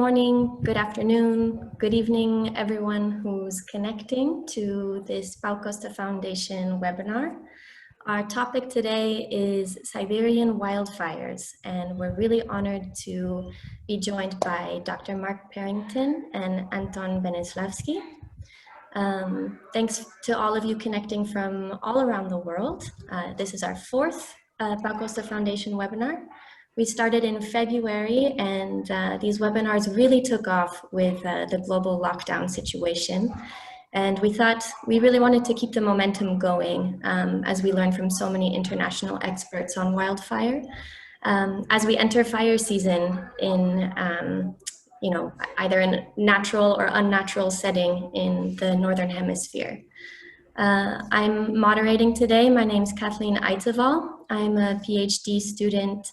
morning, good afternoon, good evening, everyone who's connecting to this Pau Costa Foundation webinar. Our topic today is Siberian wildfires, and we're really honored to be joined by Dr. Mark Parrington and Anton Beneslavsky. Thanks to all of you connecting from all around the world. This is our fourth Pau Costa Foundation webinar. We started in February, and these webinars really took off with the global lockdown situation. And we thought we really wanted to keep the momentum going as we learned from so many international experts on wildfire. As we enter fire season in either in a natural or unnatural setting in the Northern Hemisphere. I'm moderating today. My name is Kathleen Aiteval. I'm a PhD student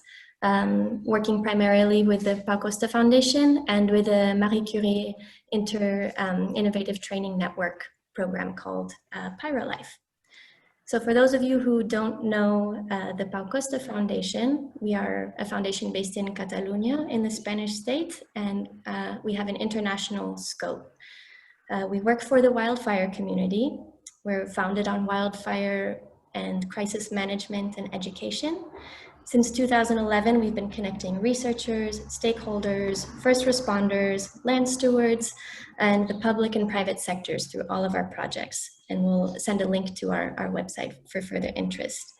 working primarily with the Pau Costa Foundation and with the Marie Curie Innovative Training Network program called PyroLife. So for those of you who don't know the Pau Costa Foundation, we are a foundation based in Catalonia in the Spanish state, and we have an international scope. We work for the wildfire community. We're founded on wildfire and crisis management and education. Since 2011, we've been connecting researchers, stakeholders, first responders, land stewards, and the public and private sectors through all of our projects. And we'll send a link to our website for further interest.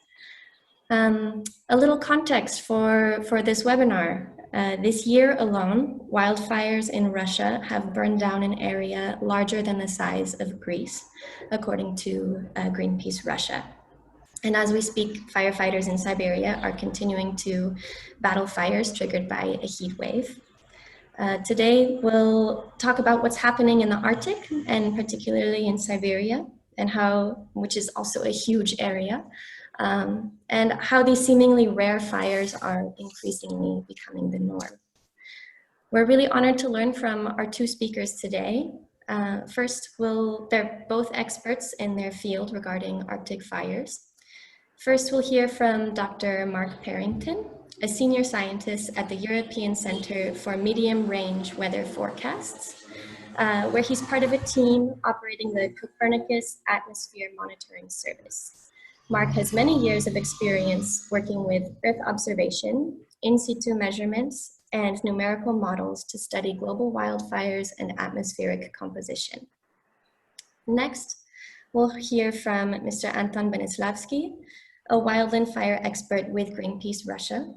A little context for this webinar. This year alone, wildfires in Russia have burned down an area larger than the size of Greece, according to Greenpeace Russia. And as we speak, firefighters in Siberia are continuing to battle fires triggered by a heat wave. Today, we'll talk about what's happening in the Arctic, and particularly in Siberia, and which is also a huge area, and how these seemingly rare fires are increasingly becoming the norm. We're really honored to learn from our two speakers today. First, they're both experts in their field regarding Arctic fires. First, we'll hear from Dr. Mark Parrington, a senior scientist at the European Center for Medium Range Weather Forecasts, where he's part of a team operating the Copernicus Atmosphere Monitoring Service. Mark has many years of experience working with Earth observation, in situ measurements, and numerical models to study global wildfires and atmospheric composition. Next, we'll hear from Mr. Anton Beneslavsky, a wildland fire expert with Greenpeace Russia.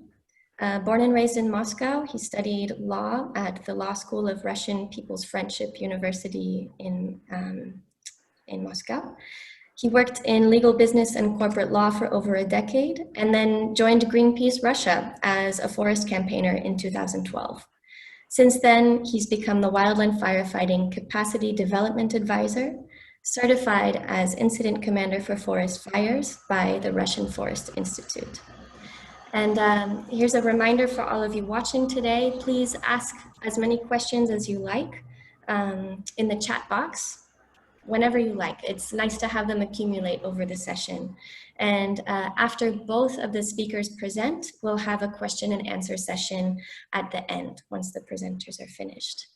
Born and raised in Moscow, he studied law at the Law School of Russian People's Friendship University in Moscow. He worked in legal business and corporate law for over a decade, and then joined Greenpeace Russia as a forest campaigner in 2012. Since then, he's become the Wildland Firefighting Capacity Development Advisor, certified as Incident Commander for Forest Fires by the Russian Forest Institute. And here's a reminder for all of you watching today, please ask as many questions as you like in the chat box, whenever you like. It's nice to have them accumulate over the session. And after both of the speakers present, we'll have a question and answer session at the end, once the presenters are finished.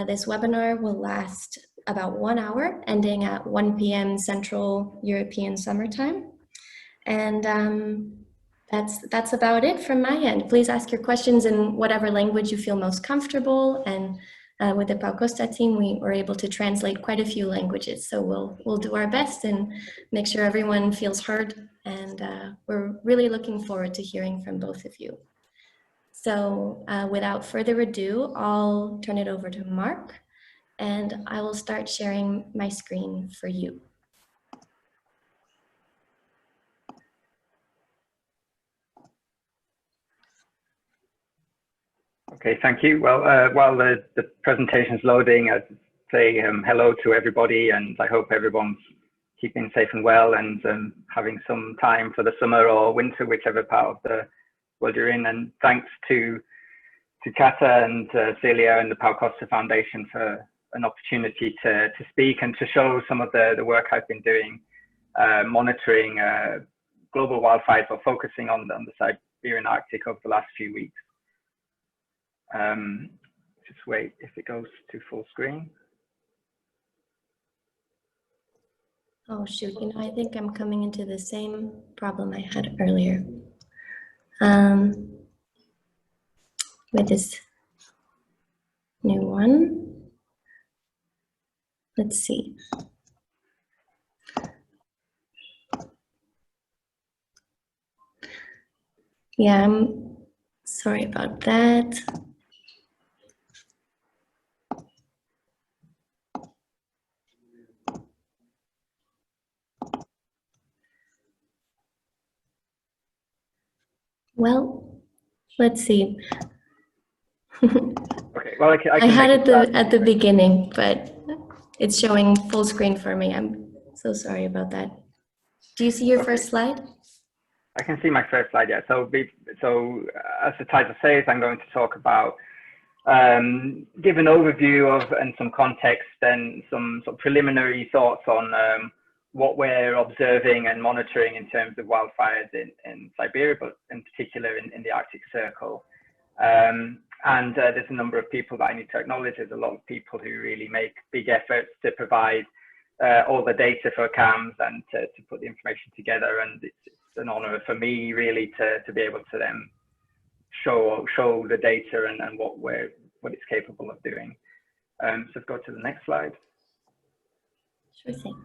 This webinar will last about 1 hour, ending at 1 p.m. Central European Summertime. And that's about it from my end. Please ask your questions in whatever language you feel most comfortable. And with the Pau Costa team, we were able to translate quite a few languages. So we'll do our best and make sure everyone feels heard. And we're really looking forward to hearing from both of you. So without further ado, I'll turn it over to Mark, and I will start sharing my screen for you. Okay, thank you. Well, while the presentation is loading, I'd say hello to everybody, and I hope everyone's keeping safe and well, and having some time for the summer or winter, whichever part of the world you're in. And thanks to Kata and Celia and the Pau Costa Foundation for an opportunity to speak and to show some of the work I've been doing, monitoring global wildfires, or focusing on the Siberian Arctic over the last few weeks. just wait if it goes to full screen. Oh shoot, you know, I think I'm coming into the same problem I had earlier. With this new one. Let's see. Yeah, I'm sorry about that. Well, let's see. Okay, well, I had it at the beginning, but it's showing full screen for me. I'm so sorry about that. Do you see your first slide? I can see my first slide, yeah. So as the title says, I'm going to talk about, give an overview of and some context and some sort of preliminary thoughts on what we're observing and monitoring in terms of wildfires in Siberia, but in particular in the Arctic Circle. And there's a number of people that I need to acknowledge. There's a lot of people who really make big efforts to provide all the data for CAMS and to put the information together. And it's an honor for me really to be able to then show the data and what it's capable of doing. So let's go to the next slide. Sure thing.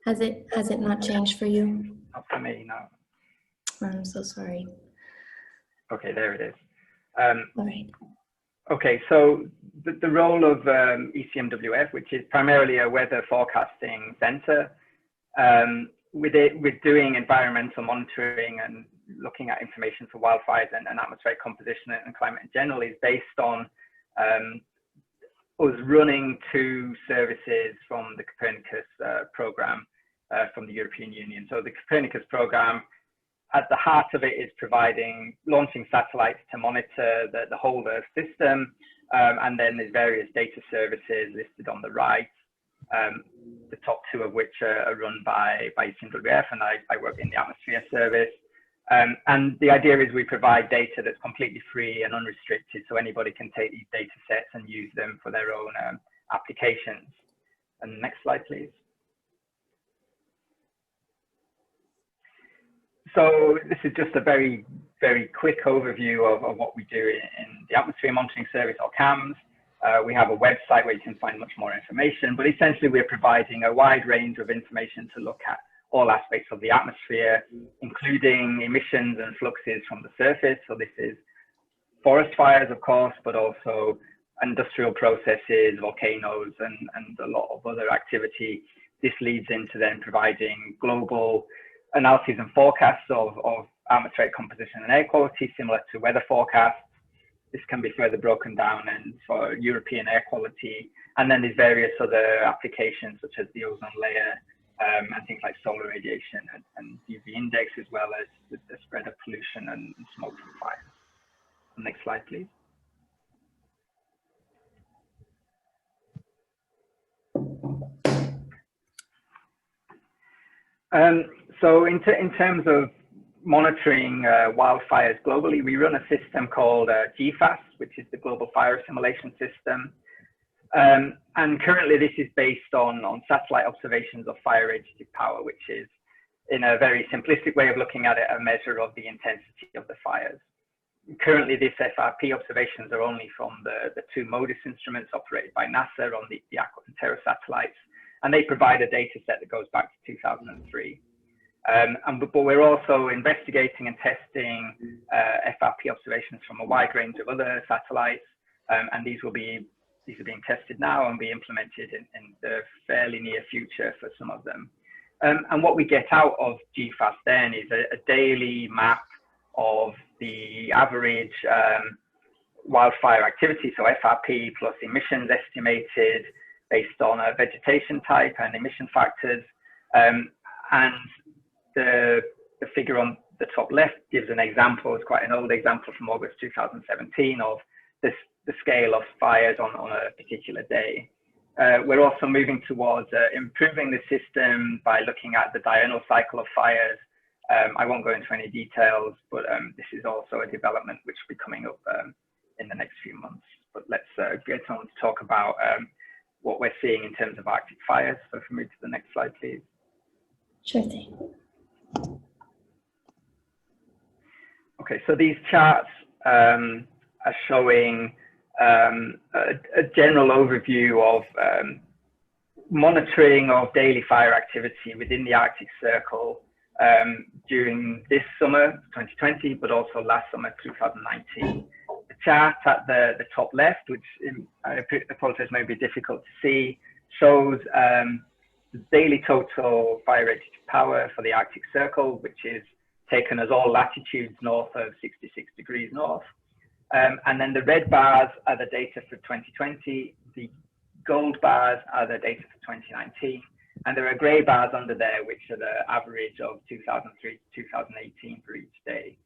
Has it not changed for you? Not for me, no. I'm so sorry. Okay, there it is. All right. Okay, so the role of ECMWF, which is primarily a weather forecasting center, with doing environmental monitoring and looking at information for wildfires and atmospheric composition and climate in general, is based on us running two services from the Copernicus program from the European Union. So the Copernicus program, at the heart of it, is launching satellites to monitor the whole Earth system, and then there's various data services listed on the right, the top two of which are run by ECMWF, and I work in the Atmosphere Service. And the idea is we provide data that's completely free and unrestricted, so anybody can take these data sets and use them for their own applications. And next slide, please. So this is just a very, very quick overview of what we do in the Atmosphere Monitoring Service, or CAMS. We have a website where you can find much more information, but essentially we're providing a wide range of information to look at all aspects of the atmosphere, including emissions and fluxes from the surface. So this is forest fires, of course, but also industrial processes, volcanoes, and a lot of other activity. This leads into then providing global analyses and forecasts of atmospheric composition and air quality, similar to weather forecasts. This can be further broken down and for European air quality. And then there's various other applications such as the ozone layer, and things like solar radiation and UV index, as well as the spread of pollution and smoke from fires. Next slide, please. So in terms of monitoring wildfires globally, we run a system called GFAS, which is the Global Fire Assimilation System. And currently this is based on satellite observations of fire radiative power, which is, in a very simplistic way of looking at it, a measure of the intensity of the fires. Currently, these FRP observations are only from the two MODIS instruments operated by NASA on the Aqua and Terra satellites, and they provide a data set that goes back to 2003. But we're also investigating and testing FRP observations from a wide range of other satellites, and these are being tested now and be implemented in the fairly near future for some of them. And what we get out of GFAS then is a daily map of the average wildfire activity, so FRP plus emissions estimated based on a vegetation type and emission factors. And the figure on the top left gives an example. It's quite an old example from August 2017 of the scale of fires on a particular day. We're also moving towards improving the system by looking at the diurnal cycle of fires I won't go into any details, but this is also a development which will be coming up in the next few months. But let's get on to talk about what we're seeing in terms of Arctic fires. So if we move to the next slide, please. Sure thing. Okay, so these charts are showing a general overview of monitoring of daily fire activity within the Arctic Circle during this summer, 2020, but also last summer, 2019. The chart at the top left, which I apologize may be difficult to see, shows the daily total fire rated power for the Arctic Circle, which is taken as all latitudes north of 66 degrees north. And then the red bars are the data for 2020, the gold bars are the data for 2019, and there are grey bars under there, which are the average of 2003 to 2018 for each day.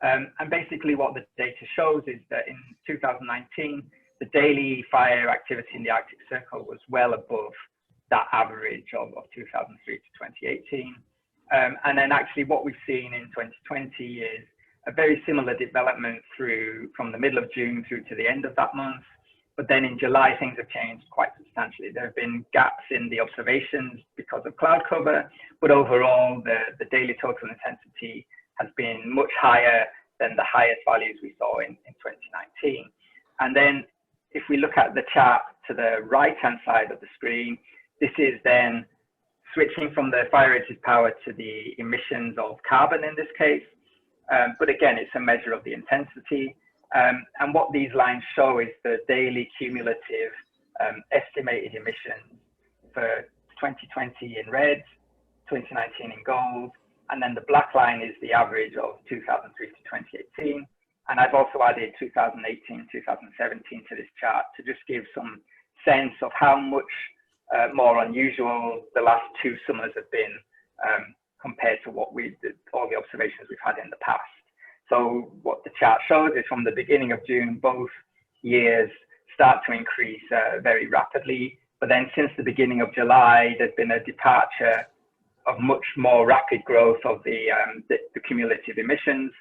And basically what the data shows is that in 2019, the daily fire activity in the Arctic Circle was well above that average of 2003 to 2018. And then actually what we've seen in 2020 is a very similar development from the middle of June through to the end of that month. But then in July, things have changed quite substantially. There have been gaps in the observations because of cloud cover, but overall the daily total intensity has been much higher than the highest values we saw in 2019. And then if we look at the chart to the right-hand side of the screen, this is then switching from the fire rated power to the emissions of carbon in this case. But again, it's a measure of the intensity. And what these lines show is the daily cumulative estimated emissions for 2020 in red, 2019 in gold, and then the black line is the average of 2003 to 2018. And I've also added 2018, 2017 to this chart to just give some sense of how much more unusual the last two summers have been compared to what all the observations we've had in the past. So what the chart shows is from the beginning of June, both years start to increase very rapidly. But then since the beginning of July, there's been a departure of much more rapid growth of the cumulative emissions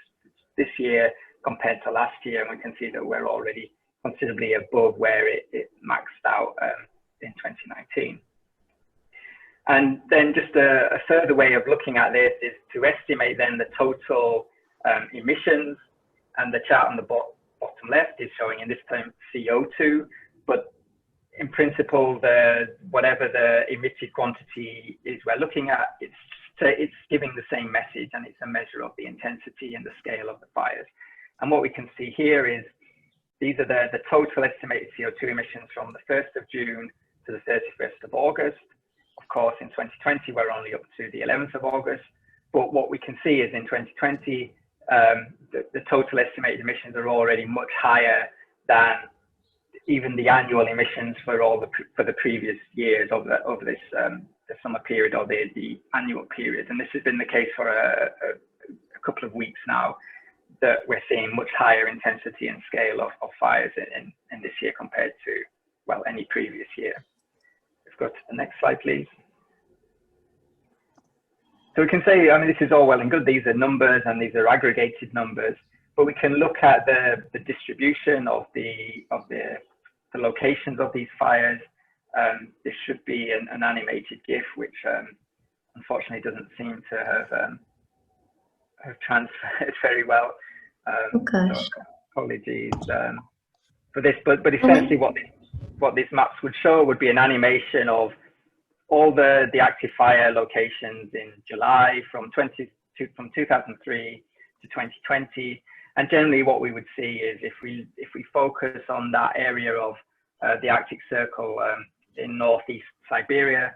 this year compared to last year. And we can see that we're already considerably above where it maxed out in 2019. And then just a further way of looking at this is to estimate then the total emissions, and the chart on the bottom left is showing in this time CO2, but in principle, whatever the emitted quantity is we're looking at, it's giving the same message, and it's a measure of the intensity and the scale of the fires. And what we can see here is these are the total estimated CO2 emissions from the 1st of June to the 31st of August. Of course, in 2020, we're only up to the 11th of August. But what we can see is in 2020, the total estimated emissions are already much higher than even the annual emissions for the previous years over this the summer period or the annual period. And this has been the case for a couple of weeks now, that we're seeing much higher intensity and scale of fires in this year compared to, well, any previous year. Let's go to the next slide, please. So we can say, I mean, this is all well and good. These are numbers and these are aggregated numbers, but we can look at the distribution of the locations of these fires. This should be an animated GIF, which unfortunately doesn't seem to have transferred very well. So apologies for this, but essentially what these maps would show would be an animation of all the active fire locations in July from 2003 to 2020. And generally what we would see is if we focus on that area of the Arctic Circle in northeast Siberia,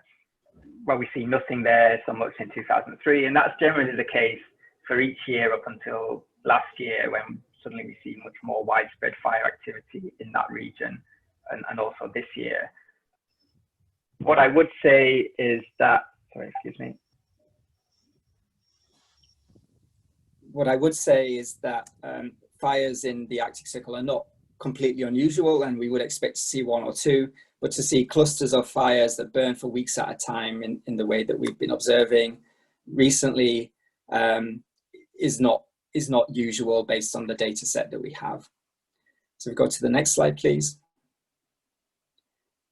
well, we see nothing there so much in 2003. And that's generally the case for each year up until last year, when suddenly we see much more widespread fire activity in that region, and also this year. What I would say is that, sorry, excuse me. What I would say is that fires in the Arctic Circle are not completely unusual, and we would expect to see one or two, but to see clusters of fires that burn for weeks at a time in the way that we've been observing recently is not usual based on the data set that we have. So we go to the next slide, please.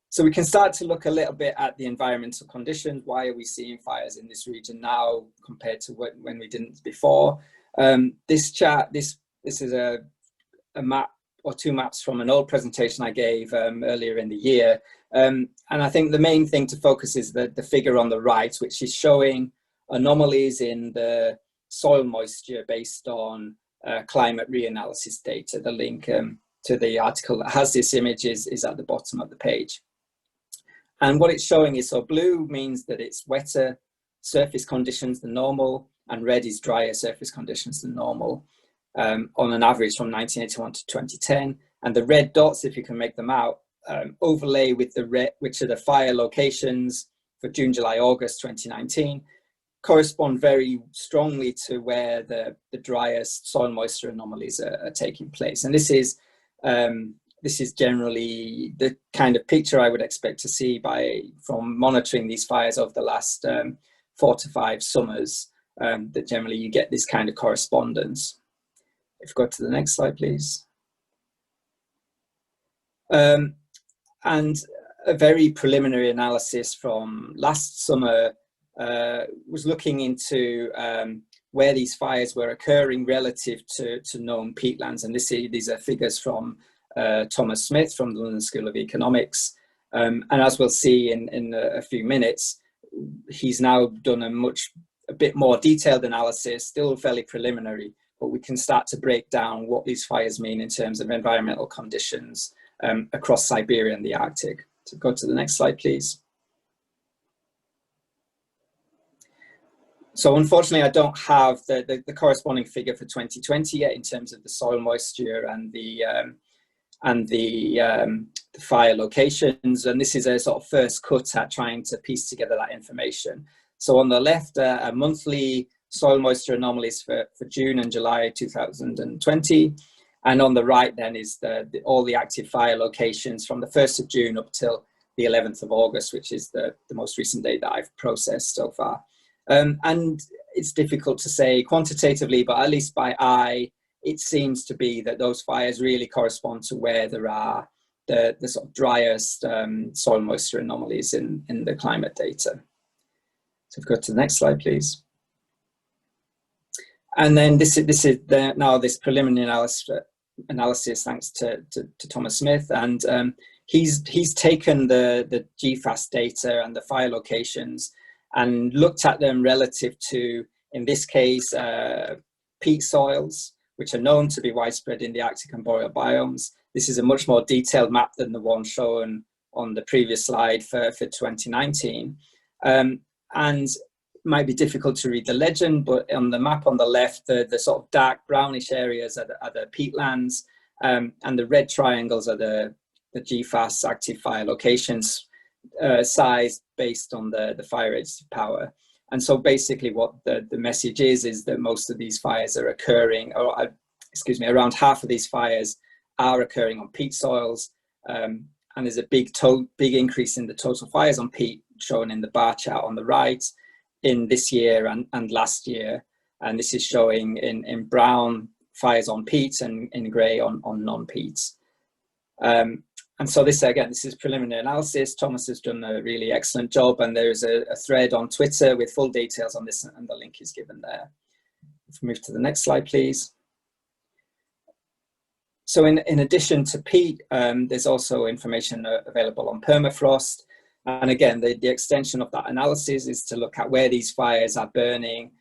So we can start to look a little bit at the environmental conditions. Why are we seeing fires in this region now compared to when we didn't before? This chart, this is a map or two maps from an old presentation I gave earlier in the year. And I think the main thing to focus is the figure on the right, which is showing anomalies in the soil moisture based on climate reanalysis data. The link to the article that has this image is at the bottom of the page. And what it's showing is, so blue means that it's wetter surface conditions than normal, and red is drier surface conditions than normal, on an average from 1981 to 2010. And the red dots, if you can make them out, overlay with the red, which are the fire locations for June, July, August 2019, correspond very strongly to where the driest soil moisture anomalies are taking place. And this is generally the kind of picture I would expect to see from monitoring these fires over the last 4 to 5 summers, that generally you get this kind of correspondence. If we go to the next slide, please. And a very preliminary analysis from last summer was looking into where these fires were occurring relative to known peatlands. And these are figures from Thomas Smith from the London School of Economics. And as we'll see in a few minutes, he's now done a bit more detailed analysis, still fairly preliminary, but we can start to break down what these fires mean in terms of environmental conditions across Siberia and the Arctic. So go to the next slide, please. So unfortunately, I don't have the corresponding figure for 2020 yet in terms of the soil moisture and the fire locations. And this is a sort of first cut at trying to piece together that information. So on the left, a monthly soil moisture anomalies for June and July 2020. And on the right then is all the active fire locations from the 1st of June up till the 11th of August, which is the most recent date that I've processed so far. And it's difficult to say quantitatively, but at least by eye, it seems to be that those fires really correspond to where there are the sort of driest soil moisture anomalies in the climate data. So if we go to the next slide, please. And then this is now this preliminary analysis thanks to Thomas Smith, and he's taken the GFAS data and the fire locations and looked at them relative to, in this case, peat soils, which are known to be widespread in the Arctic and boreal biomes. This is a much more detailed map than the one shown on the previous slide for 2019. And it might be difficult to read the legend, but on the map on the left, the sort of dark brownish areas are the peatlands, and the red triangles are the GFAS active fire locations, sized based on the fire rates of power. And so basically what the message is that most of these fires are occurring, or excuse me, around half of these fires are occurring on peat soils. And there's a big increase in the total fires on peat shown in the bar chart on the right in this year and last year. And this is showing in brown fires on peat and in grey on non-peats. And so this is preliminary analysis. Thomas has done a really excellent job, and there's a thread on Twitter with full details on this, and the link is given there. If we move to the next slide, please. So in addition to peat, there's also information available on permafrost. And again, the extension of that analysis is to look at where these fires are burning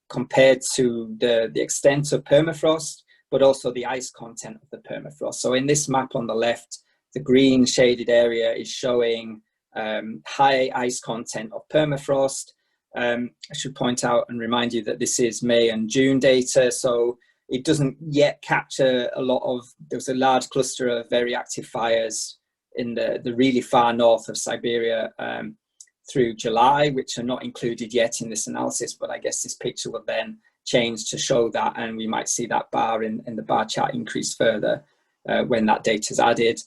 compared to the extent of permafrost, but also the ice content of the permafrost. So in this map on the left, the green shaded area is showing high ice content of permafrost. I should point out and remind you that this is May and June data, so it doesn't yet capture a lot of, there's a large cluster of very active fires in the really far north of Siberia through July, which are not included yet in this analysis, but I guess this picture will then change to show that, and we might see that bar in the bar chart increase further when that data is added.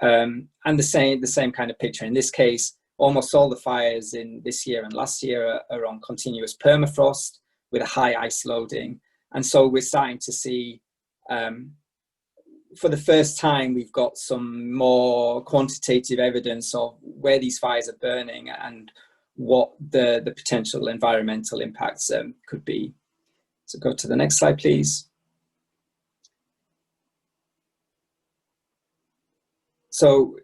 And the same kind of picture in this case. Almost all the fires in this year and last year are on continuous permafrost, with a high ice loading. And so we're starting to see, for the first time, we've got some more quantitative evidence of where these fires are burning and what the potential environmental impacts could be. So go to the next slide, please. So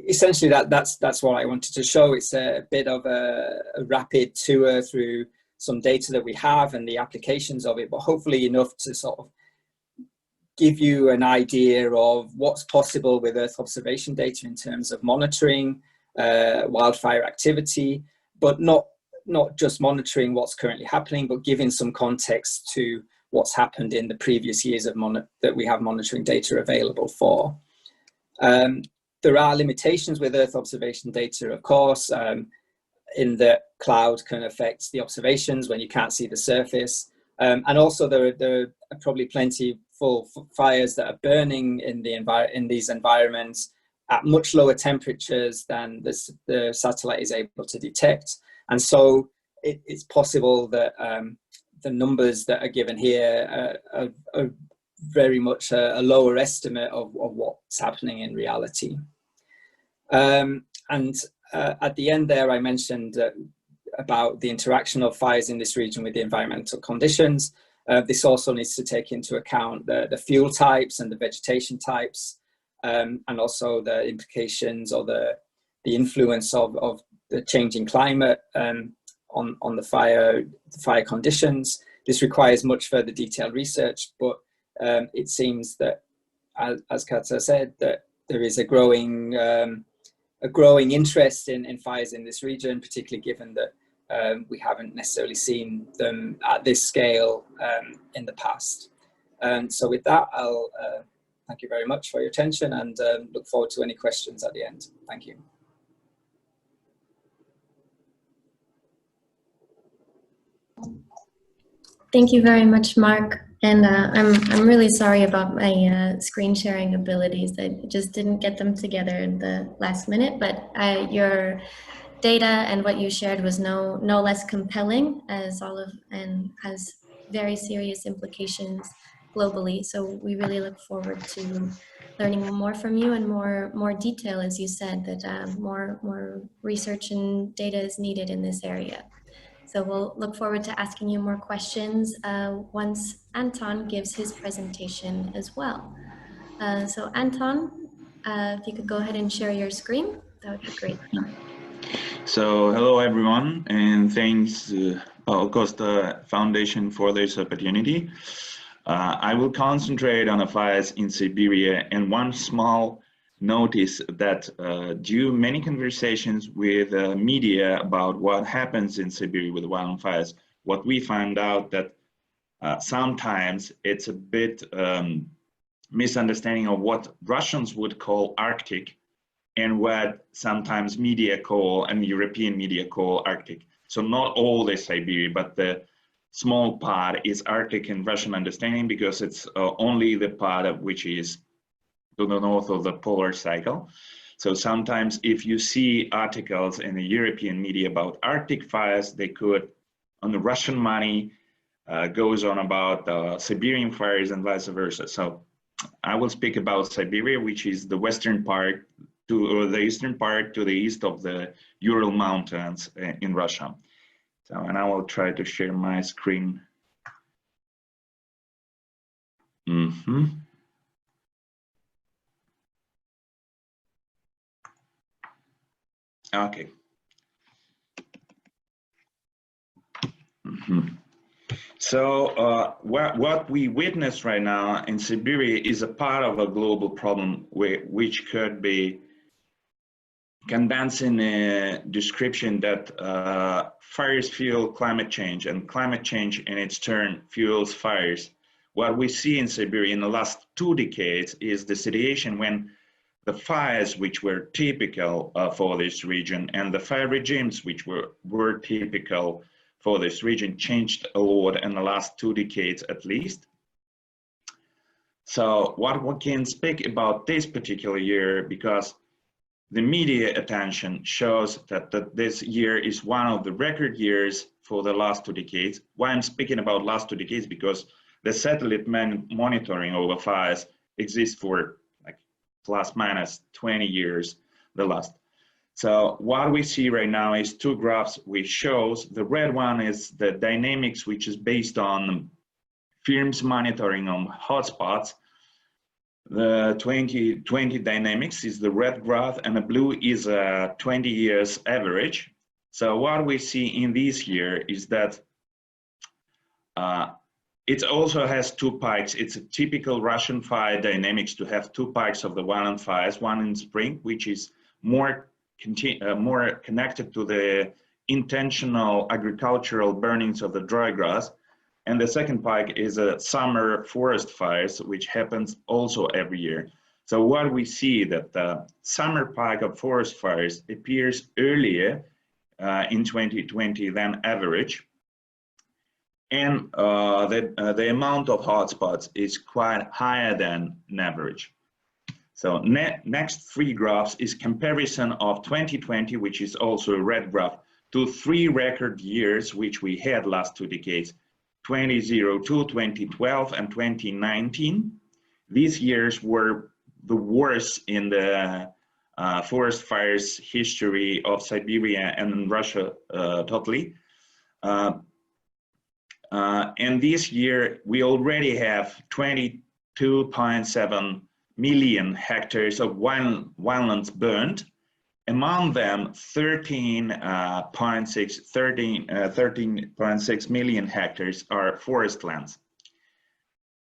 essentially that's what I wanted to show. It's a bit of a rapid tour through some data that we have and the applications of it, but hopefully enough to sort of give you an idea of what's possible with Earth observation data in terms of monitoring wildfire activity, but not just monitoring what's currently happening, but giving some context to what's happened in the previous years of that we have monitoring data available for. There are limitations with Earth observation data, of course, in that cloud can affect the observations when you can't see the surface. And also there are probably plenty full fires that are burning in these environments at much lower temperatures than the satellite is able to detect. And so it's possible that the numbers that are given here are very much a lower estimate of what's happening in reality. At the end there, I mentioned about the interaction of fires in this region with the environmental conditions. This also needs to take into account the fuel types and the vegetation types, and also the implications or the influence of the changing climate on the fire conditions. This requires much further detailed research, but it seems that, as Kata said, that there is a growing interest in fires in this region, particularly given that we haven't necessarily seen them at this scale in the past. So with that, I'll thank you very much for your attention and look forward to any questions at the end. Thank you. Thank you very much, Mark. And I'm really sorry about my screen sharing abilities. I just didn't get them together in the last minute, but your data and what you shared was no less compelling and has very serious implications globally. So we really look forward to learning more from you and more detail, as you said, that more research and data is needed in this area. So we'll look forward to asking you more questions once Anton gives his presentation as well. So Anton, if you could go ahead and share your screen, that would be great. So hello everyone, and thanks Costa Foundation for this opportunity. I will concentrate on the fires in Siberia, and one small notice that due many conversations with media about what happens in Siberia with wildfires, what we found out that sometimes it's a bit misunderstanding of what Russians would call Arctic and what sometimes media call and European media call Arctic. So not all the Siberia, but the small part is Arctic in Russian understanding, because it's only the part of which is to the north of the polar cycle. So sometimes if you see articles in the European media about Arctic fires, they could, on the Russian money, goes on about Siberian fires and vice versa. So I will speak about Siberia, which is the western part to the eastern part to the east of the Ural Mountains in Russia. So, and I will try to share my screen. Okay. So what we witness right now in Siberia is a part of a global problem which could be condensed in a description that fires fuel climate change, and climate change in its turn fuels fires. What we see in Siberia in the last 2 decades is the situation when the fires which were typical for this region and the fire regimes which were typical for this region changed a lot in the last 2 decades at least. So what we can speak about this particular year, because the media attention shows that this year is one of the record years for the last 2 decades. Why I'm speaking about last 2 decades? Because the satellite monitoring over fires exists for like plus minus 20 years, the last. So what we see right now is 2 graphs which shows, the red one is the dynamics, which is based on firms monitoring on hotspots. The 2020 dynamics is the red graph, and the blue is a 20 years average. So what we see in this year is that it also has 2 pikes. It's a typical Russian fire dynamics to have 2 pikes of the violent fires, one in spring, which is more connected to the intentional agricultural burnings of the dry grass. And the second pike is a summer forest fires, which happens also every year. So what we see that the summer pike of forest fires appears earlier in 2020 than average. And the amount of hotspots is quite higher than an average. So next 3 graphs is comparison of 2020, which is also a red graph, to 3 record years, which we had last 2 decades. 2002, 2012, and 2019. These years were the worst in the forest fires history of Siberia and Russia totally. And this year, we already have 22.7 million hectares of wildlands burned. Among them, 13.6 million hectares are forest lands.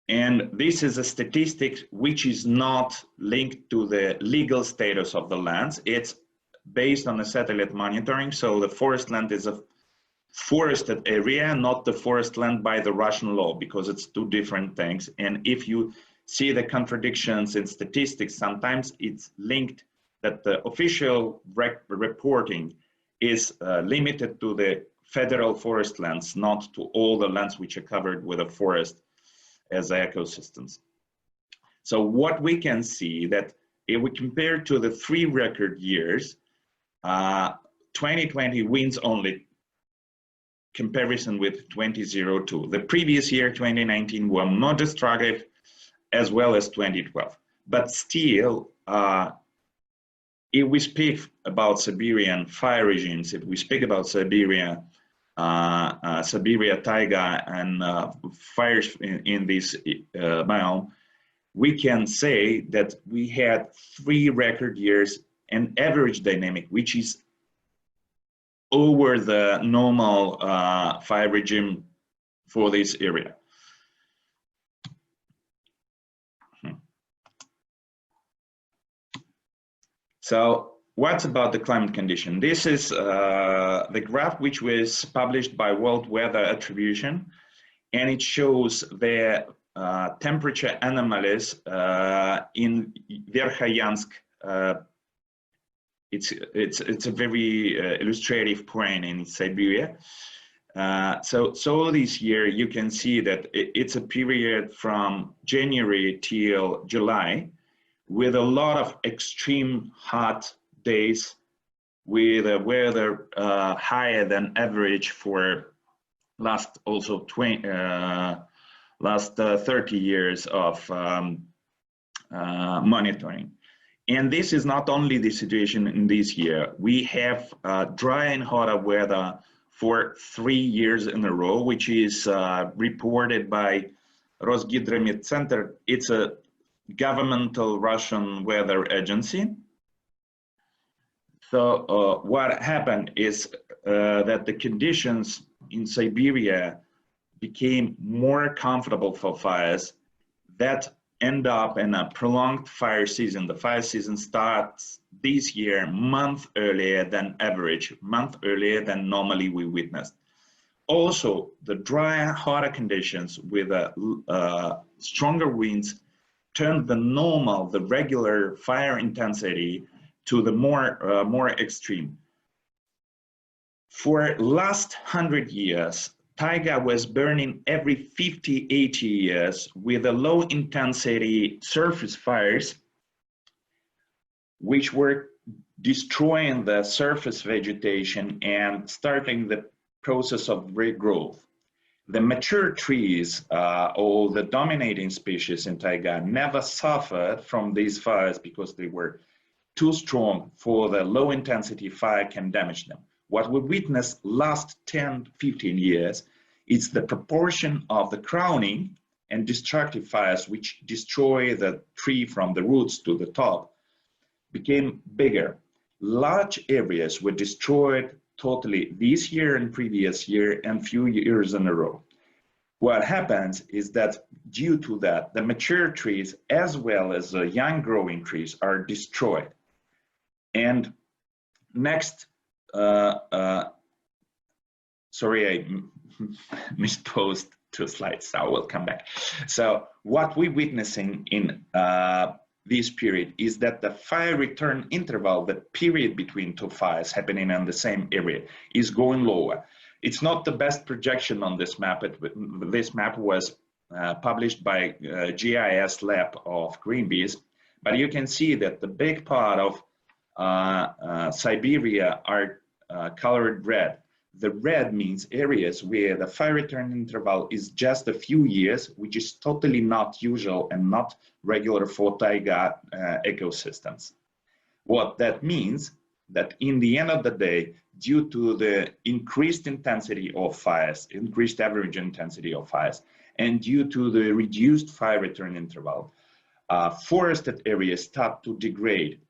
And this is a statistic which is not linked to the legal status of the lands. It's based on the satellite monitoring. So the forest land is a forested area, not the forest land by the Russian law, because it's 2 different things. And if you see the contradictions in statistics, sometimes it's linked that the official reporting is limited to the federal forest lands, not to all the lands which are covered with a forest as ecosystems. So what we can see that if we compare to the 3 record years, 2020 wins only comparison with 2002. The previous year, 2019, were more destructive, as well as 2012. But still, if we speak about Siberian fire regimes, if we speak about Siberia, Siberia taiga and fires in this biome, we can say that we had 3 record years and average dynamic, which is over the normal fire regime for this area. So what's about the climate condition? This is the graph which was published by World Weather Attribution, and it shows the temperature anomalies in Verkhoyansk. It's a very illustrative point in Siberia. So this year you can see that it's a period from January till July, with a lot of extreme hot days, with a weather higher than average for last 30 years of monitoring. And this is not only the situation in this year. We have dry and hotter weather for 3 years in a row, which is reported by Rosgidromet Center. It's a governmental Russian weather agency. So what happened is that the conditions in Siberia became more comfortable for fires that end up in a prolonged fire season. The fire season starts this year month earlier than average, month earlier than normally we witnessed. Also, the drier, hotter conditions with stronger winds turned the normal, the regular fire intensity to the more extreme. For last 100 years, taiga was burning every 50-80 years with a low intensity surface fires, which were destroying the surface vegetation and starting the process of regrowth. The mature trees, or the dominating species in taiga, never suffered from these fires because they were too strong for the low intensity fire can damage them. What we witnessed last 10-15 years is the proportion of the crowning and destructive fires which destroy the tree from the roots to the top became bigger. Large areas were destroyed totally this year and previous year and few years in a row. What happens is that due to that, the mature trees as well as the young growing trees are destroyed. And next, sorry, I misposed 2 slides, so I will come back. So what we're witnessing in this period is that the fire return interval, the period between 2 fires happening in the same area, is going lower. It's not the best projection on this map. This map was published by GIS lab of Greenpeace, but you can see that the big part of Siberia are colored red. The red means areas where the fire return interval is just a few years, which is totally not usual and not regular for taiga ecosystems. What that means that in the end of the day, due to the increased intensity of fires, increased average intensity of fires, and due to the reduced fire return interval, forested areas start to degrade.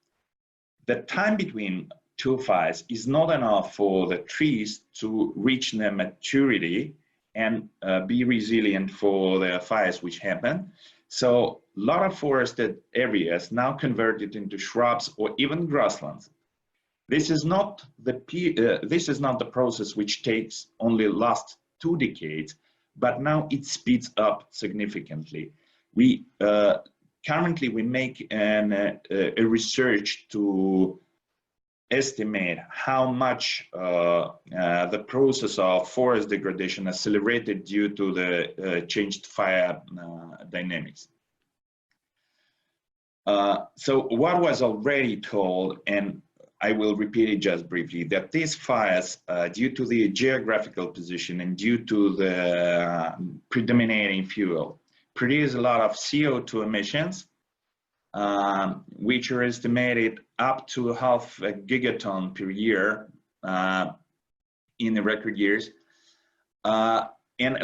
The time between 2 fires is not enough for the trees to reach their maturity and be resilient for the fires which happen. So a lot of forested areas now converted into shrubs or even grasslands. This is not the process which takes only last 2 decades, but now it speeds up significantly. We currently we make a research to estimate how much the process of forest degradation accelerated due to the changed fire dynamics. So what was already told, and I will repeat it just briefly, that these fires, due to the geographical position and due to the predominating fuel, produce a lot of CO2 emissions, which are estimated up to 0.5 gigaton per year in the record years, and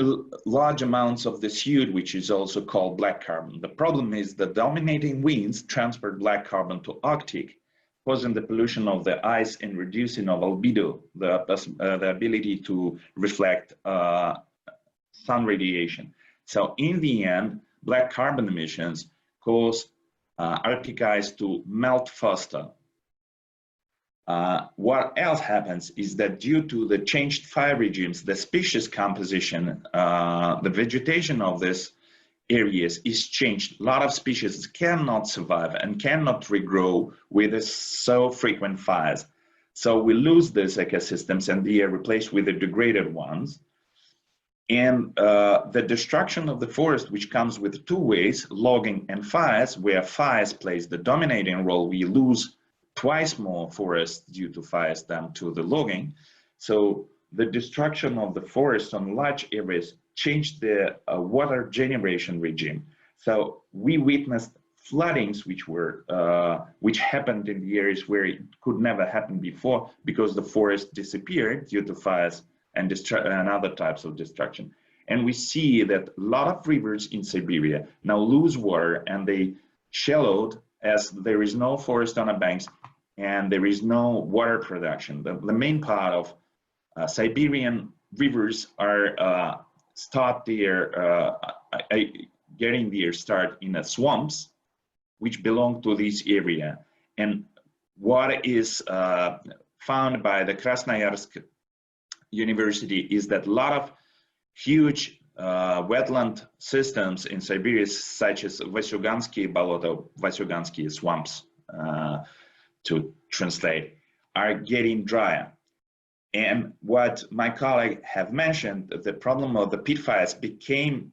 large amounts of the CO2, which is also called black carbon. The problem is the dominating winds transport black carbon to Arctic, causing the pollution of the ice and reducing of albedo, the ability to reflect sun radiation. So in the end, black carbon emissions cause Arctic ice to melt faster. What else happens is that due to the changed fire regimes, the species composition, the vegetation of these areas is changed. A lot of species cannot survive and cannot regrow with so frequent fires. So we lose these ecosystems and they are replaced with the degraded ones. And the destruction of the forest, which comes with 2 ways, logging and fires, where fires plays the dominating role, we lose twice more forests due to fires than to the logging. So the destruction of the forest on large areas changed the water generation regime. So we witnessed floodings which happened in the areas where it could never happen before because the forest disappeared due to fires and other types of destruction. And we see that a lot of rivers in Siberia now lose water and they shallowed as there is no forest on the banks and there is no water production. The main part of Siberian rivers are getting their start in the swamps, which belong to this area. And what is found by the Krasnoyarsk University is that a lot of huge wetland systems in Siberia, such as Vasyugansky Boloto, Vasyugansky swamps, to translate, are getting drier. And what my colleague have mentioned, the problem of the pit fires became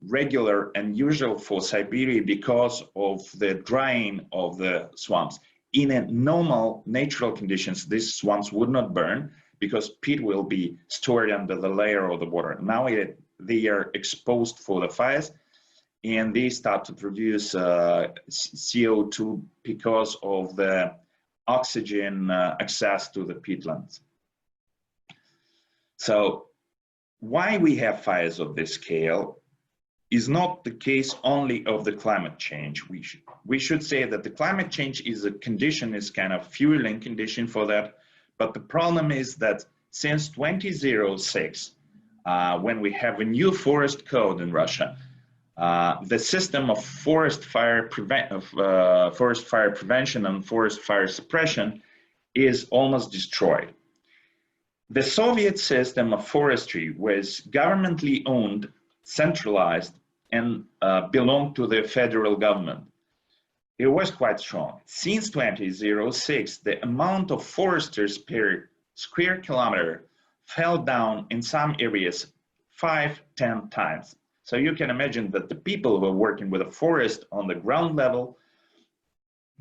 regular and usual for Siberia because of the drying of the swamps. in a normal natural conditions, these ones would not burn because peat will be stored under the layer of the water. Now they are exposed for the fires, and they start to produce CO2 because of the oxygen access to the peatlands. So why we have fires of this scale is not the case only of the climate change. We should say that the climate change is a condition, is kind of fueling condition for that. But the problem is that since 2006, when we have a new forest code in Russia, the system of forest fire prevention and forest fire suppression is almost destroyed. The Soviet system of forestry was governmentally owned, centralized, and belonged to the federal government. It was quite strong. Since 2006, the amount of foresters per square kilometer fell down in some areas 5-10 times. So you can imagine that the people who were working with a forest on the ground level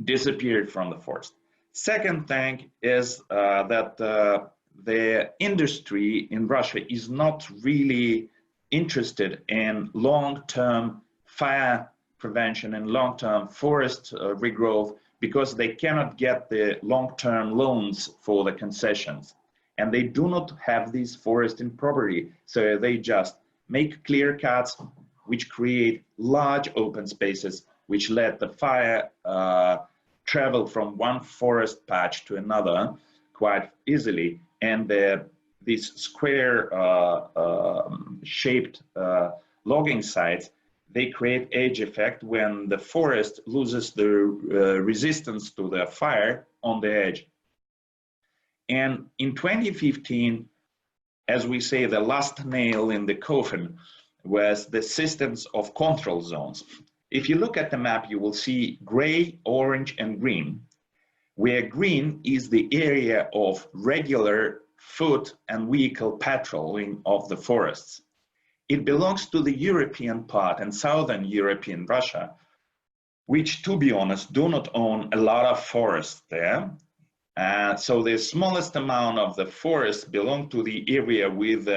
disappeared from the forest. Second thing is that the industry in Russia is not really interested in long-term fire prevention and long-term forest regrowth because they cannot get the long-term loans for the concessions. And they do not have these forests in property, so they just make clear cuts which create large open spaces which let the fire travel from one forest patch to another quite easily. And these square shaped logging sites, they create edge effect when the forest loses the resistance to the fire on the edge. And in 2015, as we say, the last nail in the coffin was the systems of control zones. If you look at the map, you will see gray, orange, and green, where green is the area of regular foot and vehicle patrolling of the forests. It belongs to the European part and southern European Russia, which, to be honest, do not own a lot of forests there. So the smallest amount of the forests belong to the area with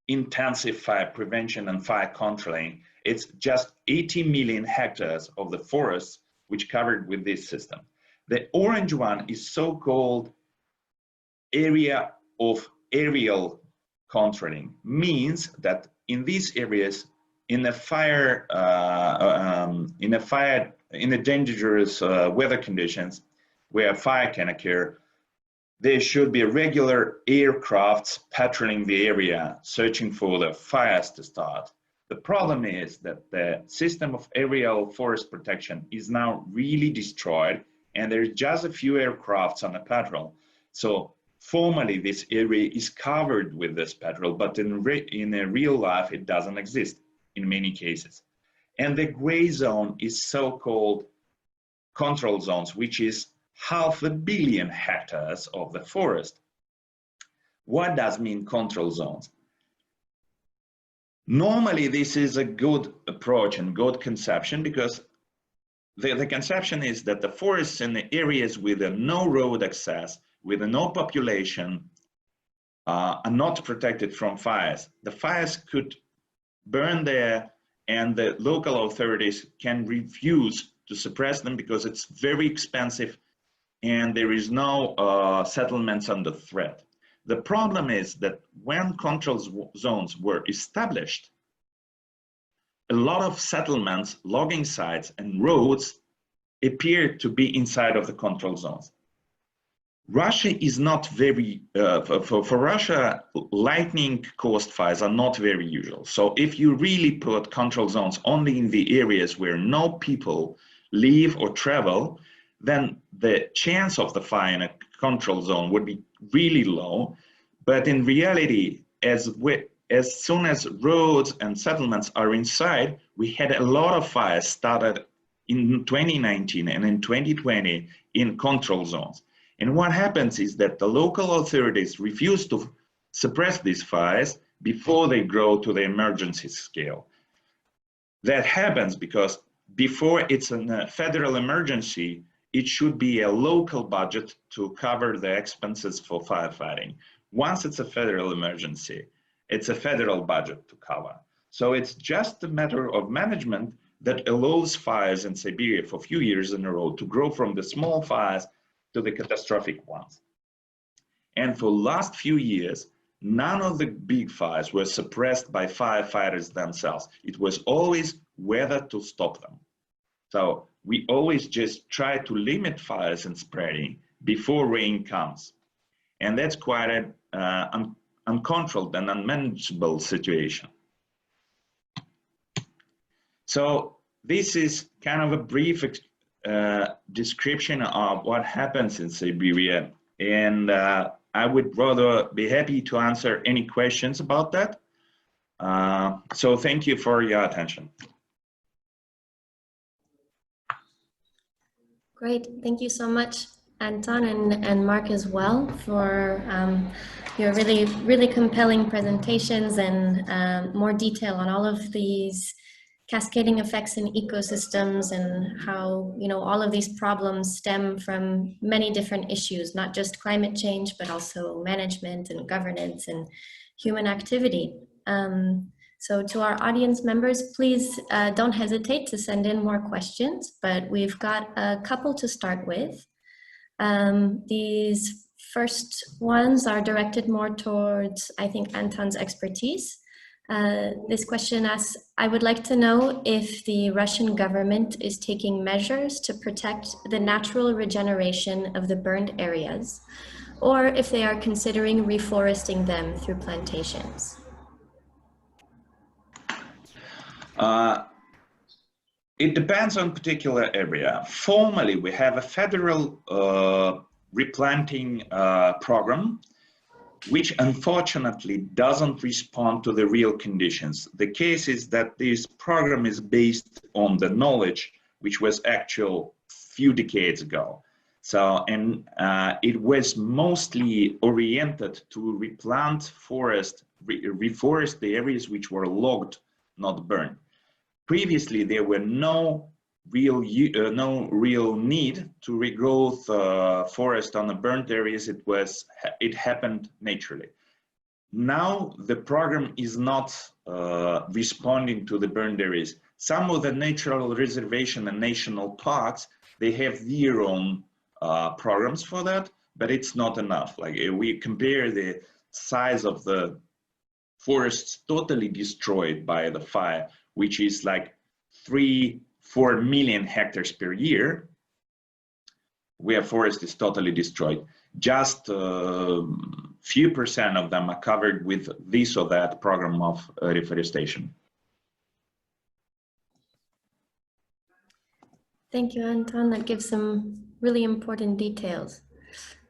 intensive fire prevention and fire controlling. It's just 80 million hectares of the forests which covered with this system. The orange one is so-called area of aerial controlling, means that in these areas, in the dangerous weather conditions where fire can occur, there should be regular aircrafts patrolling the area, searching for the fires to start. The problem is that the system of aerial forest protection is now really destroyed, and there's just a few aircrafts on a patrol. So formally, this area is covered with this patrol, but in real life, it doesn't exist in many cases. And the gray zone is so-called control zones, which is 500 million hectares of the forest. What does mean control zones? Normally, this is a good approach and good conception, because the conception is that the forests in the areas with no road access, with no population, are not protected from fires. The fires could burn there, and the local authorities can refuse to suppress them because it's very expensive and there is no settlements under threat. The problem is that when control zones were established, a lot of settlements, logging sites, and roads appeared to be inside of the control zones. Russia is not very, for Russia, lightning caused fires are not very usual. So if you really put control zones only in the areas where no people live or travel, then the chance of the fire in a control zone would be really low. But in reality, as soon as roads and settlements are inside, we had a lot of fires started in 2019 and in 2020 in control zones. And what happens is that the local authorities refuse to suppress these fires before they grow to the emergency scale. That happens because before it's a federal emergency, it should be a local budget to cover the expenses for firefighting. Once it's a federal emergency, it's a federal budget to cover. So it's just a matter of management that allows fires in Siberia for a few years in a row to grow from the small fires to the catastrophic ones. And for the last few years, none of the big fires were suppressed by firefighters themselves. It was always weather to stop them. So we always just try to limit fires and spreading before rain comes. And that's quite an uncontrolled and unmanageable situation. So this is kind of a brief description of what happens in Siberia. And I would rather be happy to answer any questions about that. So thank you for your attention. Great, thank you so much, Anton and Mark as well, for your really compelling presentations and more detail on all of these cascading effects in ecosystems and how, you know, all of these problems stem from many different issues, not just climate change, but also management and governance and human activity. So to our audience members, please don't hesitate to send in more questions, but we've got a couple to start with. These first ones are directed more towards, I think, Anton's expertise. This question asks, I would like to know if the Russian government is taking measures to protect the natural regeneration of the burned areas, or if they are considering reforesting them through plantations. It depends on particular area. Formally, we have a federal replanting program, which unfortunately doesn't respond to the real conditions. The case is that this program is based on the knowledge which was actual few decades ago. So, and it was mostly oriented to replant forest, reforest the areas which were logged, not burned. Previously, there were no real need to regrowth forest on the burnt areas. It happened naturally. Now the program is not responding to the burned areas. Some of the natural reservation and national parks, they have their own programs for that, but it's not enough. Like if we compare the size of the forests totally destroyed by the fire, which is like 3-4 million hectares per year, where forest is totally destroyed. Just few percent of them are covered with this or that program of reforestation. Thank you, Anton. That gives some really important details.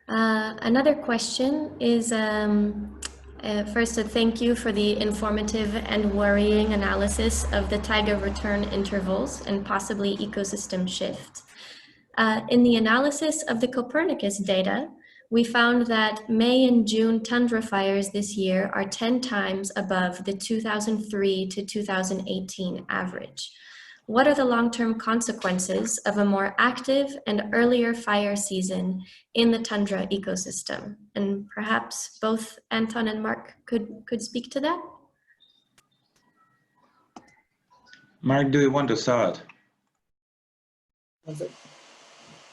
Another question is, first, a thank you for the informative and worrying analysis of the taiga return intervals and possibly ecosystem shift. In the analysis of the Copernicus data, we found that May and June tundra fires this year are 10 times above the 2003 to 2018 average. What are the long-term consequences of a more active and earlier fire season in the tundra ecosystem? And perhaps both Anton and Mark could speak to that. Mark, do you want to start?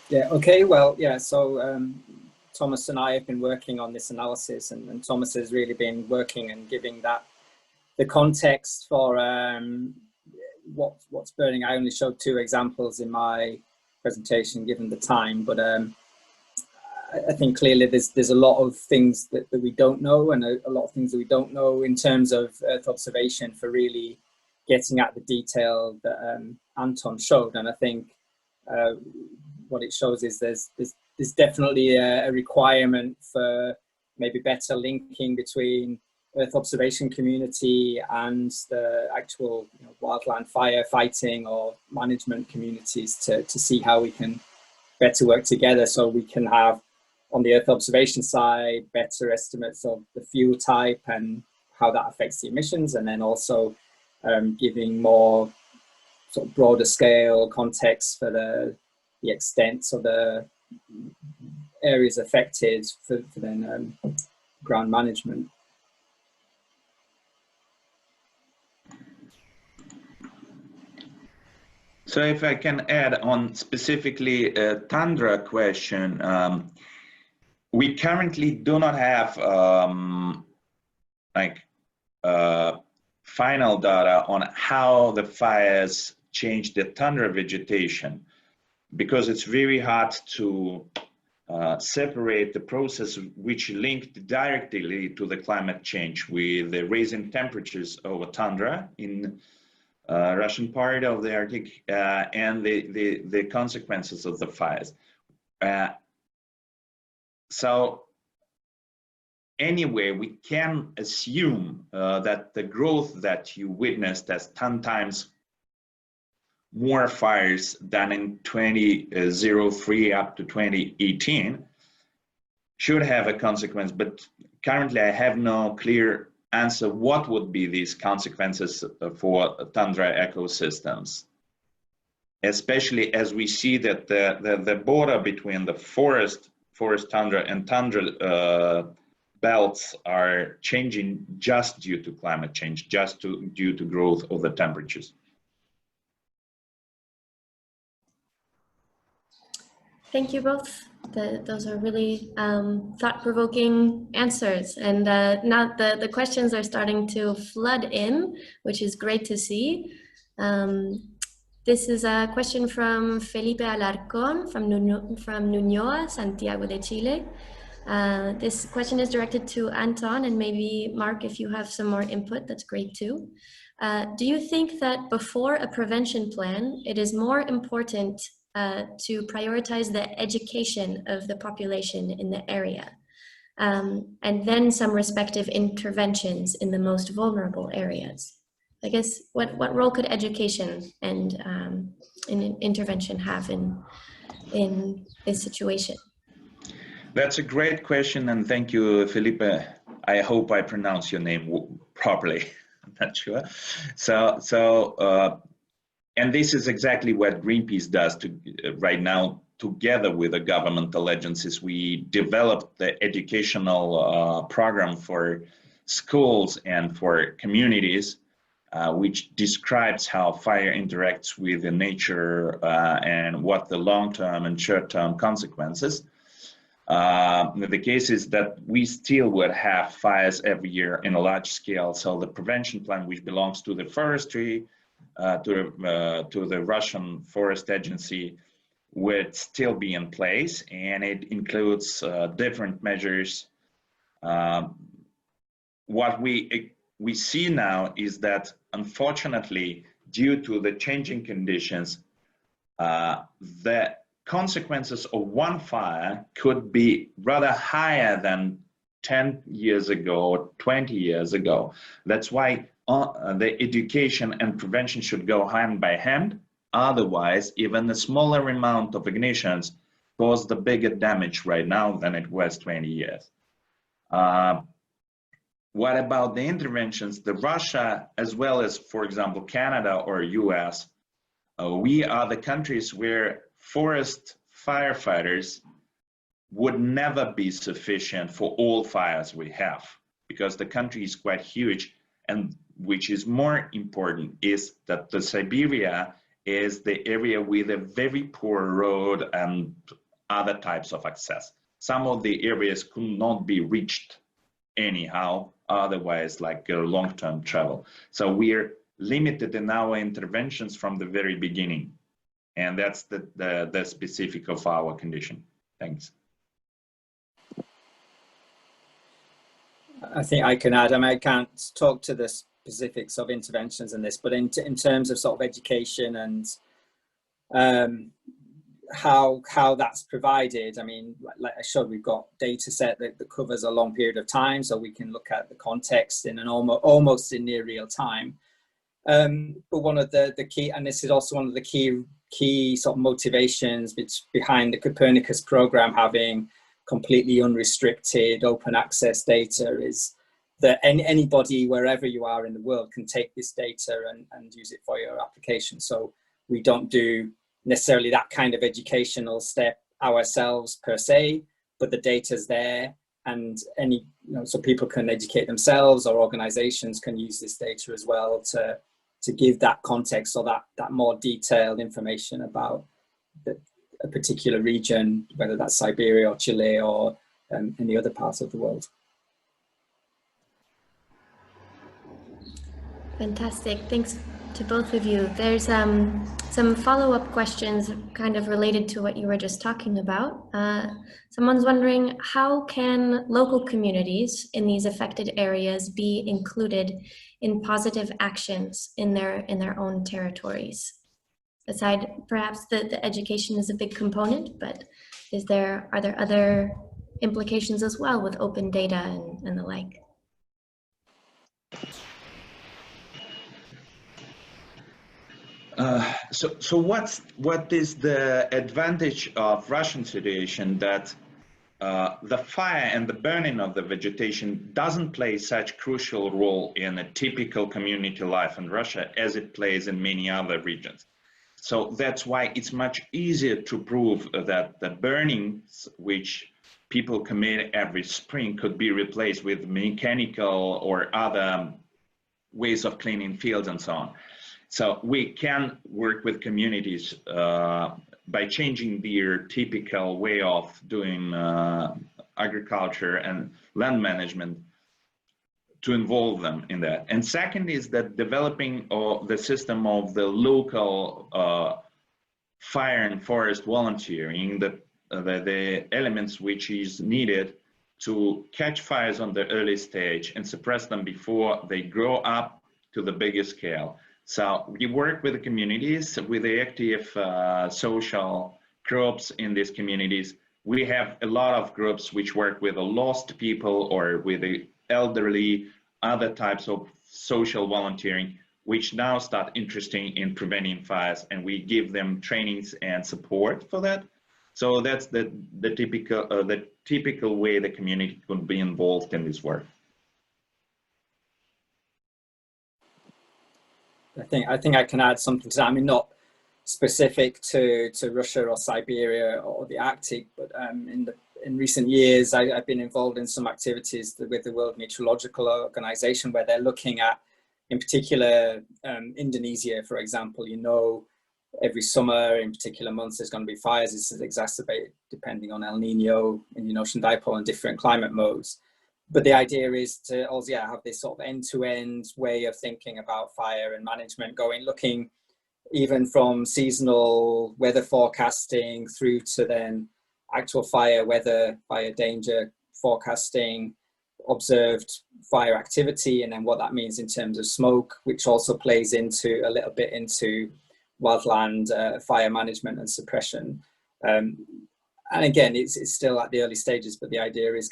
Yeah, okay, well, yeah, so Thomas and I have been working on this analysis, and Thomas has really been working and giving that the context for what's burning. I only showed 2 examples in my presentation given the time, but I think clearly there's a lot of things that we don't know, and a lot of things that we don't know in terms of Earth observation for really getting at the detail that Anton showed. And I think what it shows is there's definitely a requirement for maybe better linking between Earth observation community and the actual wildland fire fighting or management communities to see how we can better work together, so we can have on the Earth observation side better estimates of the fuel type and how that affects the emissions, and then also giving more sort of broader scale context for the the extent of the areas affected for then ground management. So if I can add on specifically a tundra question, we currently do not have final data on how the fires change the tundra vegetation, because it's very hard to separate the process which linked directly to the climate change with the rising temperatures over tundra in Russian part of the Arctic and the consequences of the fires. So anyway, we can assume that the growth that you witnessed as 10 times more fires than in 2003 up to 2018 should have a consequence, but currently I have no clear answer what would be these consequences for tundra ecosystems, especially as we see that the border between the forest tundra and tundra belts are changing just due to climate change, due to growth of the temperatures. Thank you both. Those are really thought-provoking answers. And now the questions are starting to flood in, which is great to see. This is a question from Felipe Alarcón from Ñuñoa, Santiago de Chile. This question is directed to Anton, and maybe Mark, if you have some more input, that's great too. Do you think that before a prevention plan, it is more important to prioritize the education of the population in the area, and then some respective interventions in the most vulnerable areas? I guess, what role could education and intervention have in this situation? That's a great question, and thank you, Felipe. I hope I pronounce your name properly. I'm not sure. And this is exactly what Greenpeace does right now, together with the governmental agencies. We developed the educational program for schools and for communities, which describes how fire interacts with the nature and what the long-term and short-term consequences. The case is that we still would have fires every year in a large scale, so the prevention plan, which belongs to the forestry, to the Russian Forest Agency, would still be in place, and it includes different measures. What we see now is that, unfortunately, due to the changing conditions, the consequences of one fire could be rather higher than 10 years ago or 20 years ago. That's why the education and prevention should go hand by hand. Otherwise, even a smaller amount of ignitions cause the bigger damage right now than it was 20 years. What about the interventions? The Russia, as well as, for example, Canada or US, we are the countries where forest firefighters would never be sufficient for all fires we have, because the country is quite huge. And which is more important is that the Siberia is the area with a very poor road and other types of access. Some of the areas could not be reached anyhow, otherwise like long-term travel. So we're limited in our interventions from the very beginning. And that's the specific of our condition. Thanks. I think I can add, I mean, I can't talk to the specifics of interventions in this, but in terms of sort of education and how that's provided, I mean, like I showed, we've got data set that covers a long period of time, so we can look at the context in an almost in near real time. But one of the key, and this is also one of the key sort of motivations behind the Copernicus program having completely unrestricted open access data, is that anybody wherever you are in the world can take this data and use it for your application. So we don't do necessarily that kind of educational step ourselves per se, but the data's there, and any, so people can educate themselves, or organizations can use this data as well to give that context, or that more detailed information about a particular region, whether that's Siberia or Chile or any other parts of the world. Fantastic. Thanks to both of you. There's some follow-up questions kind of related to what you were just talking about. Someone's wondering, how can local communities in these affected areas be included in positive actions in their own territories? Aside, perhaps the education is a big component, but are there other implications as well with open data and the like? So what is the advantage of Russian situation, that the fire and the burning of the vegetation doesn't play such crucial role in a typical community life in Russia as it plays in many other regions. So that's why it's much easier to prove that the burnings which people commit every spring could be replaced with mechanical or other ways of cleaning fields and so on. So we can work with communities by changing their typical way of doing agriculture and land management to involve them in that. And second is that developing the system of the local fire and forest volunteering, the elements which is needed to catch fires on the early stage and suppress them before they grow up to the bigger scale. So we work with the communities, with the active social groups in these communities. We have a lot of groups which work with the lost people or with the elderly, other types of social volunteering, which now start interesting in preventing fires, and we give them trainings and support for that. So that's the typical way the community could be involved in this work. I think I can add something to that. I mean, not specific to Russia or Siberia or the Arctic, but in recent years, I've been involved in some activities with the World Meteorological Organization, where they're looking at, in particular, Indonesia, for example. Every summer in particular months there's going to be fires. This is exacerbated depending on El Nino, Indian Ocean Dipole, and different climate modes. But the idea is to also have this sort of end-to-end way of thinking about fire and management, looking even from seasonal weather forecasting through to then actual fire weather, fire danger forecasting, observed fire activity, and then what that means in terms of smoke, which also plays into a little bit into wildland fire management and suppression. And again, it's still at the early stages, but the idea is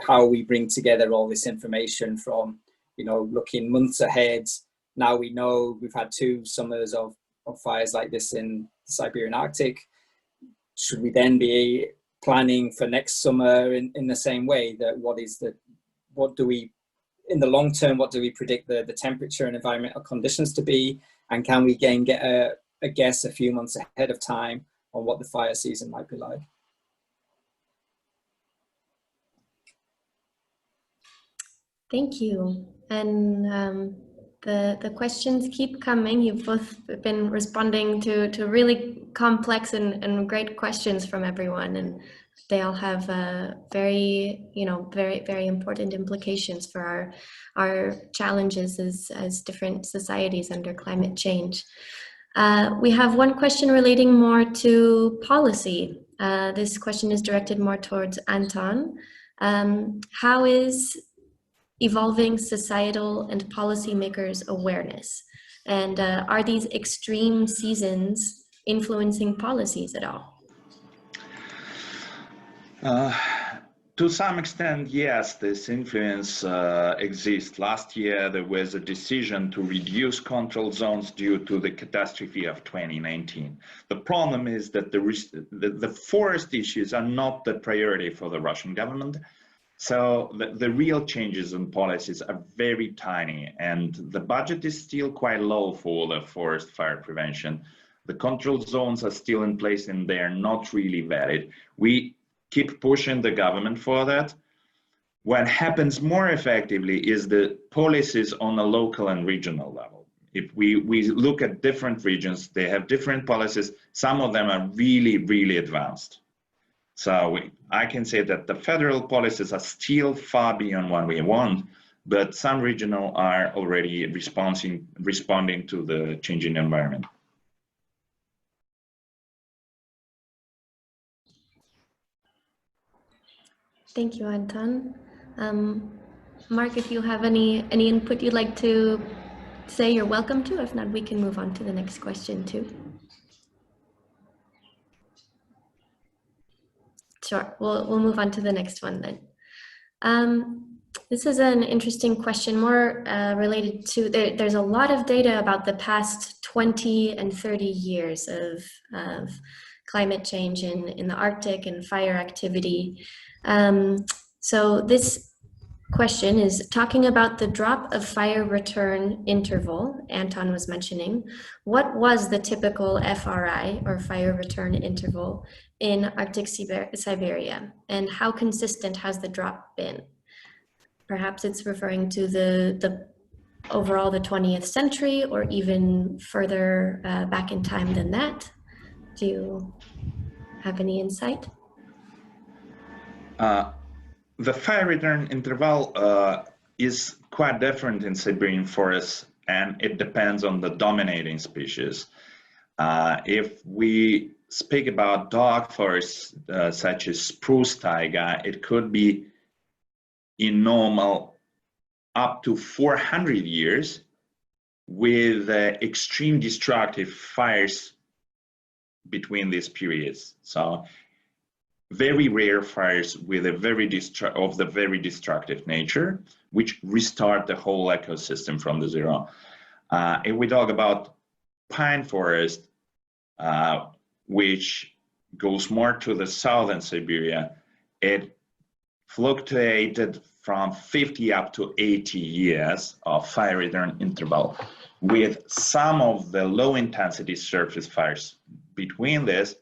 how we bring together all this information from, looking months ahead. Now we know we've had 2 summers of fires like this in the Siberian Arctic. Should we then be planning for next summer in the same way? That in the long term, what do we predict the temperature and environmental conditions to be? And can we again get a guess a few months ahead of time on what the fire season might be like? Thank you. And the questions keep coming. You've both been responding to really complex and great questions from everyone, and they all have very important implications for our challenges as different societies under climate change. We have one question relating more to policy. This question is directed more towards Anton. How is evolving societal and policymakers' awareness? And are these extreme seasons influencing policies at all? To some extent, yes, this influence exists. Last year, there was a decision to reduce control zones due to the catastrophe of 2019. The problem is that the forest issues are not the priority for the Russian government. So the real changes in policies are very tiny, and the budget is still quite low for the forest fire prevention. The control zones are still in place and they are not really valid. We keep pushing the government for that. What happens more effectively is the policies on a local and regional level. If we look at different regions, they have different policies. Some of them are really, really advanced. So I can say that the federal policies are still far beyond what we want, but some regional are already responding to the changing environment. Thank you, Anton. Mark, if you have any input you'd like to say, you're welcome to. If not, we can move on to the next question too. Sure, we'll move on to the next one then. This is an interesting question, more related to, there's a lot of data about the past 20 and 30 years of climate change in the Arctic and fire activity. So this question is talking about the drop of fire return interval Anton was mentioning. What was the typical FRI, or fire return interval, in Arctic Siberia, and how consistent has the drop been? Perhaps it's referring to the overall the 20th century, or even further back in time than that. Do you have any insight? The fire return interval is quite different in Siberian forests, and it depends on the dominating species. If we speak about dog forests such as spruce taiga, it could be in normal up to 400 years with extreme destructive fires between these periods. So very rare fires with a very destructive nature, which restart the whole ecosystem from the zero. If we talk about pine forest, which goes more to the southern Siberia, it fluctuated from 50 up to 80 years of fire return interval, with some of the low intensity surface fires between this.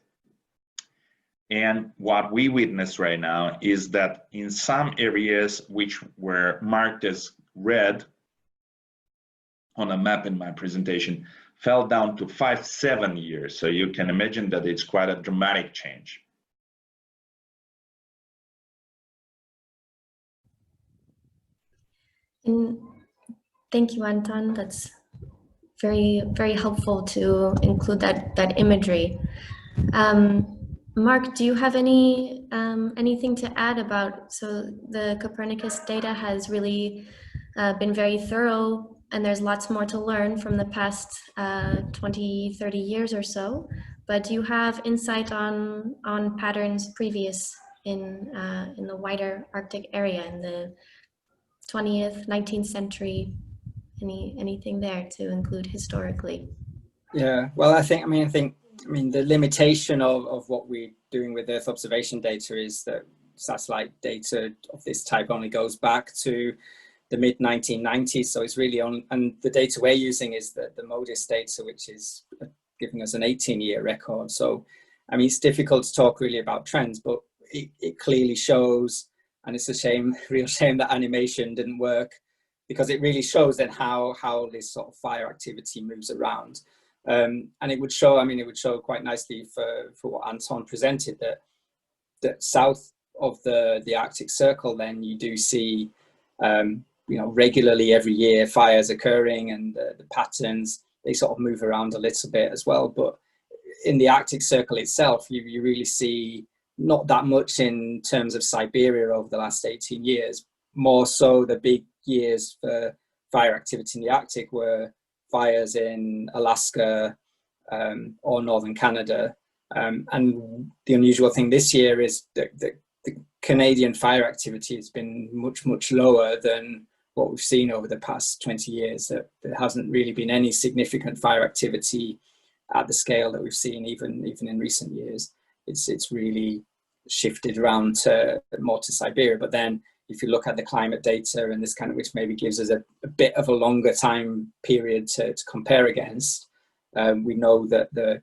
And what we witness right now is that in some areas which were marked as red on a map in my presentation, fell down to 5-7 years. So you can imagine that it's quite a dramatic change. And thank you, Anton. That's very, very helpful to include that imagery. Mark, do you have anything to add about, so the Copernicus data has really been very thorough, and there's lots more to learn from the past 20, 30 years or so, but do you have insight on patterns previous in the wider Arctic area, in the 20th, 19th century, anything there to include historically? Yeah, well, I mean, the limitation of what we're doing with Earth observation data is that satellite data of this type only goes back to the mid 1990s. So it's really on, and the data we're using is the MODIS data, which is giving us an 18-year record. So, I mean, it's difficult to talk really about trends, but it clearly shows, and it's a shame, real shame that animation didn't work, because it really shows then how this sort of fire activity moves around. And it would show, I mean, it would show quite nicely for what Anton presented, that south of the Arctic Circle, then you do see, you know, regularly every year fires occurring, and the patterns, they sort of move around a little bit as well. But in the Arctic Circle itself, you really see not that much in terms of Siberia over the last 18 years. More so, the big years for fire activity in the Arctic were fires in Alaska or northern Canada. And the unusual thing this year is that the Canadian fire activity has been much, much lower than what we've seen over the past 20 years. That there hasn't really been any significant fire activity at the scale that we've seen even in recent years. It's really shifted around more to Siberia. But then if you look at the climate data, and this kind of, which maybe gives us a bit of a longer time period to compare against, we know that the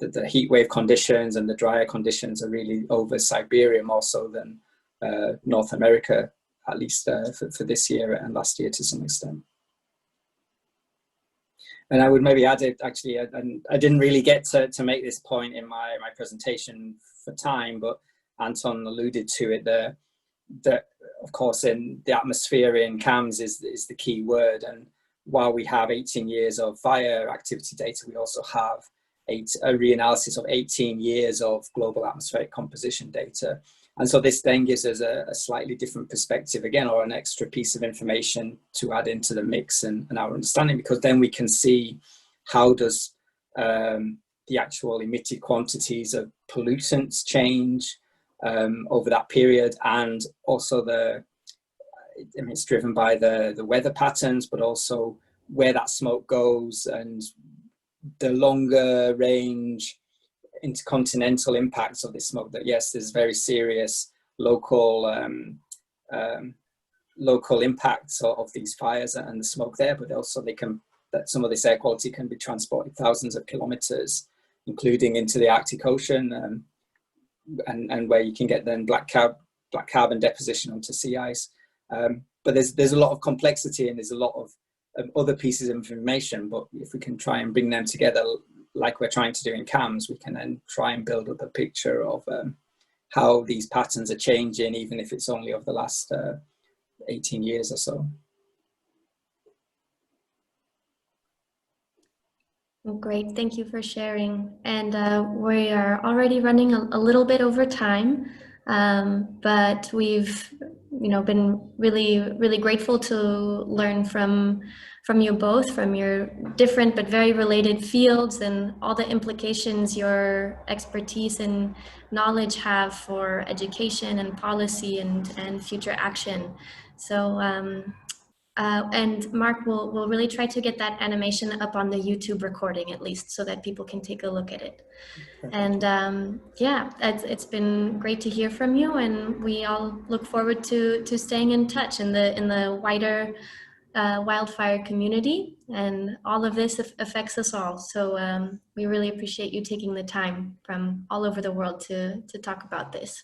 the heat wave conditions and the drier conditions are really over Siberia more so than North America, at least for this year and last year to some extent. And I would maybe add it, actually, I didn't really get to make this point in my presentation for time, but Anton alluded to it there, that of course in the atmosphere in CAMS is the key word. And while we have 18 years of fire activity data, we also have a reanalysis of 18 years of global atmospheric composition data. And so this then gives us a slightly different perspective again, or an extra piece of information to add into the mix and our understanding, because then we can see how does the actual emitted quantities of pollutants change over that period, and also it's driven by the weather patterns, but also where that smoke goes and the longer range intercontinental impacts of this smoke. That yes, there's very serious local impacts of these fires and the smoke there, but also that some of this air quality can be transported thousands of kilometers, including into the Arctic Ocean, and where you can get then black carbon deposition onto sea ice. But there's a lot of complexity, and there's a lot of other pieces of information, but if we can try and bring them together like we're trying to do in CAMS, we can then try and build up a picture of how these patterns are changing, even if it's only over the last 18 years or so. Great, thank you for sharing. And we are already running a little bit over time, but we've been really grateful to learn from you both, from your different but very related fields, and all the implications your expertise and knowledge have for education and policy and future action. So and Mark will really try to get that animation up on the YouTube recording at least, so that people can take a look at it. And yeah, it's been great to hear from you, and we all look forward to staying in touch in the wider wildfire community. And all of this affects us all, so we really appreciate you taking the time from all over the world to talk about this.